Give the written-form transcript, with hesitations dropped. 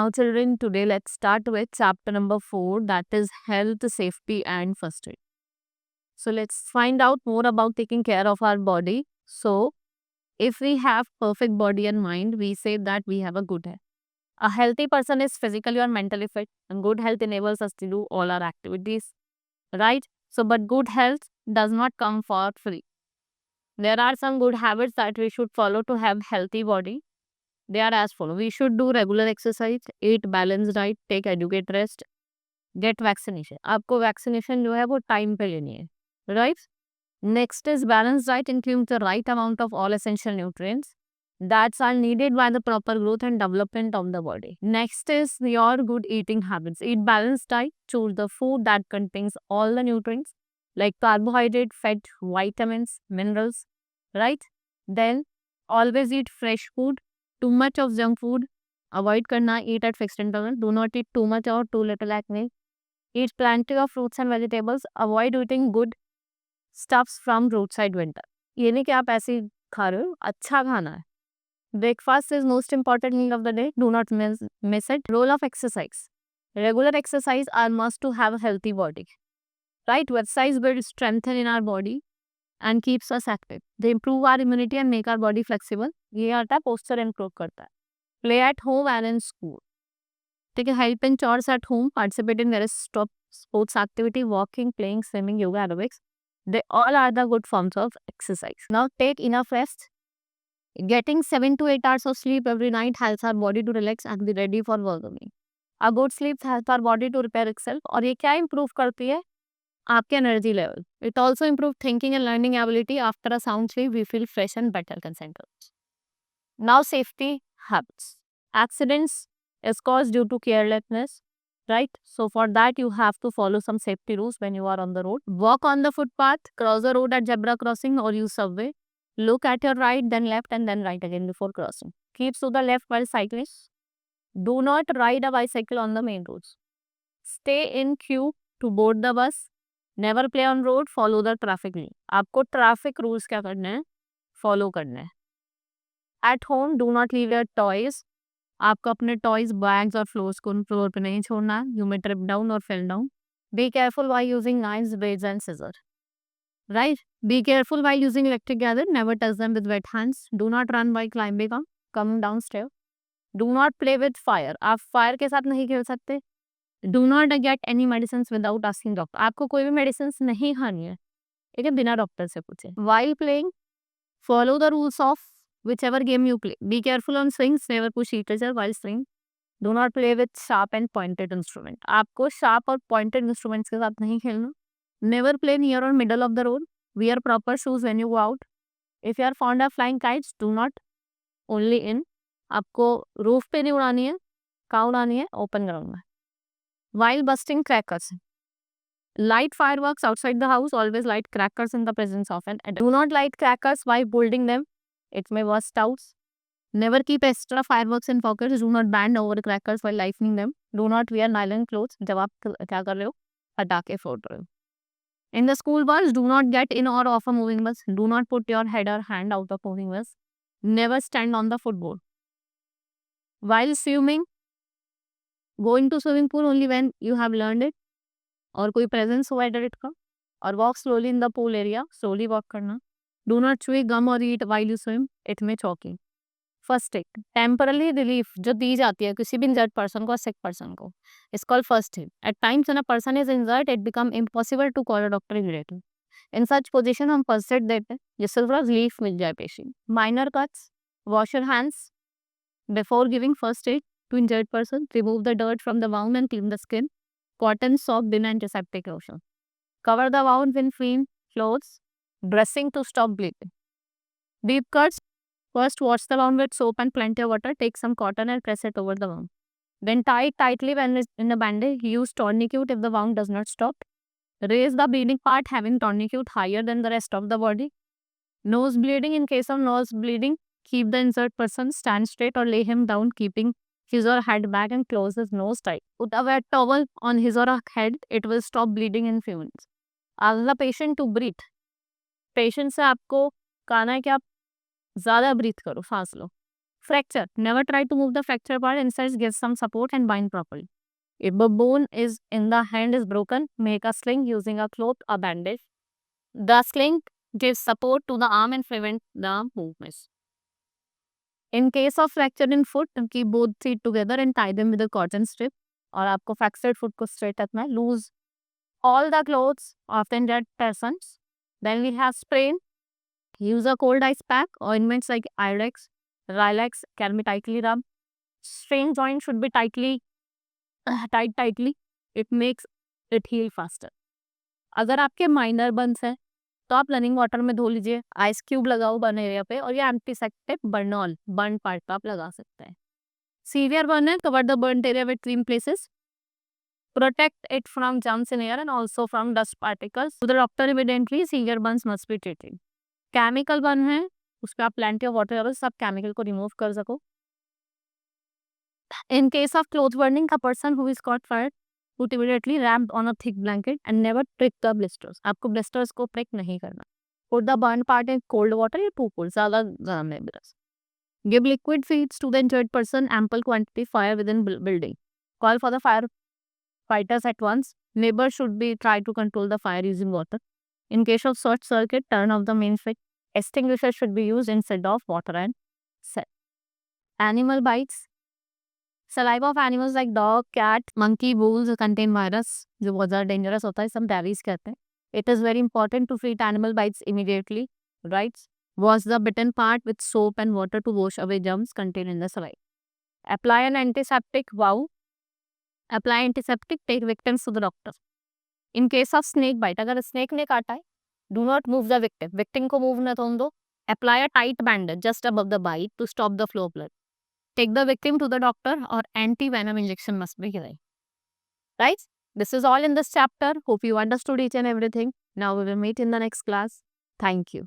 Now, children, today let's start with chapter number 4, that is health, safety, and first aid. So, let's find out more about taking care of our body. So, if we have perfect body and mind, we say that we have a good health. A healthy person is physically or mentally fit, and good health enables us to do all our activities, right? So, but good health does not come for free. There are some good habits that we should follow to have healthy body. They are as follow. We should do regular exercise, eat balanced diet, take adequate rest, get vaccination. आपको vaccination जो है वो time पे लेनी है, right? Next is balanced diet includes the right amount of all essential nutrients that are needed by the proper growth and development of the body. Next is your good eating habits. Eat balanced diet. Choose the food that contains all the nutrients like carbohydrate, fat, vitamins, minerals, right? Then always eat fresh food. Too much of junk food avoid करना. Eat at fixed interval. Do not eat too much or too little at meal. Eat plenty of fruits and vegetables. Avoid eating good stuffs from roadside vendor. ये नहीं कि आप ऐसे ही खा रहे हो, अच्छा खाना है. Breakfast is most important meal of the day. Do not miss it. Role of exercise. Regular exercise are must to have a healthy body. Right? Exercise builds strength in our body and keeps us active. They improve our immunity and make our body flexible. ये आता है posture improve करता है. Play at home and in school. ठीक है. Help in chores at home. Participate in various sports activity, walking, playing, swimming, yoga, aerobics. They all are the good forms of exercise. Now take enough rest. Getting 7 to 8 hours of sleep every night helps our body to relax and be ready for work again. A good sleep helps our body to repair itself. और ये क्या improve करती है? आपके energy level. It also improves thinking and learning ability. After a sound sleep, we feel fresh and better concentrated. Now safety habits. Accidents is caused due to carelessness, right? So for that you have to follow some safety rules when you are on the road. Walk on the footpath, cross the road at zebra crossing or use subway. Look at your right, then left and then right again before crossing. Keep to the left while cycling. Do not ride a bicycle on the main roads. Stay in queue to board the bus. Never play on road. Follow the traffic rule. आपको traffic rules क्या करने हैं? Follow करने हैं. At home, do not leave your toys. आपको अपने toys, bags और floor पे नहीं छोड़ना. यू मे ट्रिप डाउन और fell down. Be careful while using knifes, blades and scissor. Right. Be careful while using electric gadget. Never touch them with wet hands. Do not run while climbing up, coming down stair. Do not play with fire. आप fire के साथ नहीं खेल सकते. Do not get any medicine without asking doctor. आपको कोई भी medicine नहीं खानी है, ठीक है, बिना डॉक्टर से पूछे. While playing, follow the rules of whichever game you play. Be careful on swings. Never push each other while swing. Do not play with sharp and pointed instrument. आपको sharp और pointed instruments के साथ नहीं खेलना. Never play near or middle of the road. Wear proper shoes when you go out. If you are fond of flying kites, do not only in. आपको roof पे नहीं उड़ानी है. कहाँ उड़ानी है? Open ground में. While busting crackers. Light fireworks outside the house. Always light crackers in the presence of an adult. Do not light crackers while holding them. It may burst out. Never keep extra fireworks in pockets. Do not bend over crackers while lighting them. Do not wear nylon clothes. जब आप क्या कर रहे हो? पटाखे फोड़ रहे हो. In the school bus, do not get in or off a moving bus. Do not put your head or hand out of moving bus. Never stand on the footboard. While swimming, go into swimming pool only when you have learned it. और कोई presence हो adult का. और walk slowly in the pool area. Slowly walk करना. Do not chew gum or eat while you swim. It may choking. First aid, temporary relief जो दी जाती है किसी भी इंजर्ड पर्सन को, सिक पर्सन को, it's called first aid. At times when a person is injured it become impossible to call a doctor immediately. In such position हम first aid देते हैं जिससे थोड़ा रिलीफ मिल जाए patient. Minor cuts, wash your hands before giving first aid to injured person. Remove the dirt from the wound and clean the skin. Cotton, soap, bin and antiseptic lotion. Cover the wound with clean clothes. Dressing to stop bleeding. Deep cuts. First, wash the wound with soap and plenty of water. Take some cotton and press it over the wound. Then tie it tightly when it's in a bandage. Use tourniquet if the wound does not stop. Raise the bleeding part having tourniquet higher than the rest of the body. Nose bleeding. In case of nose bleeding, keep the injured person stand straight or lay him down, keeping his or her head back and close his nose tight. Put a wet towel on his or her head. It will stop bleeding in few minutes. Ask the patient to breathe. Patient से आपको कहना है कि आप ज़्यादा breathe करो, सांस लो. Fracture. Never try to move the fracture part. Instead, give some support and bind properly. If the bone is in the hand is broken, make a sling using a cloth or bandage. The sling gives support to the arm and prevent the movements. In case of fracture in foot, keep both feet together and tie them with a cotton strip. और आपको fractured foot को straight रखना है. Lose all the clothes of the injured persons. Then we have sprain. Use a cold ice pack. Ointments like Irex, Relax can be tightly rubbed. Strain joint should be tightly tied tightly. It makes it heal faster. अगर आपके minor Burns हैं तो आप running water में धो लीजिए. Ice cube लगाओ burn area पे और ये एंटीसेप्टिक बर्नॉल बर्न पार्ट पे आप लगा सकते हैं. सीवियर बर्न है, cover the burn area with clean places. Protect it from germs in air and also from dust particles. To the doctor evidently severe burns must be treated. Chemical burn है, उस पर आप plenty of water सब chemical को remove कर सको. In case of clothes burning, a person who is caught fire put immediately wrapped on a thick blanket and never prick the blisters. आपको blisters को prick नहीं करना. Put the burn part in cold water या too cold, ज़्यादा गर्म है बस. Give liquid feeds to the injured person, ample quantity fire within building. Call for the firefighters at once. Neighbors should be try to control the fire using water. In case of short circuit, turn off the main switch. Extinguisher should be used instead of water and set. Animal bites. Saliva of animals like dog, cat, monkey, bulls contain virus जो बहुत ज़्यादा dangerous होता है, सब diarrhea कहते हैं. It is very important to treat animal bites immediately, right? Wash the bitten part with soap and water to wash away germs contained in the saliva. Apply an antiseptic. Wow. Apply antiseptic. Take victims to the doctor. In case of snake bite, अगर snake ने काटा है, do not move the victim. Victim को move न होने दो. Apply a tight bandage just above the bite to stop the flow of blood. Take the victim to the doctor or anti-venom injection must be given. Right? This is all in this chapter. Hope you understood each and everything. Now we will meet in the next class. Thank you.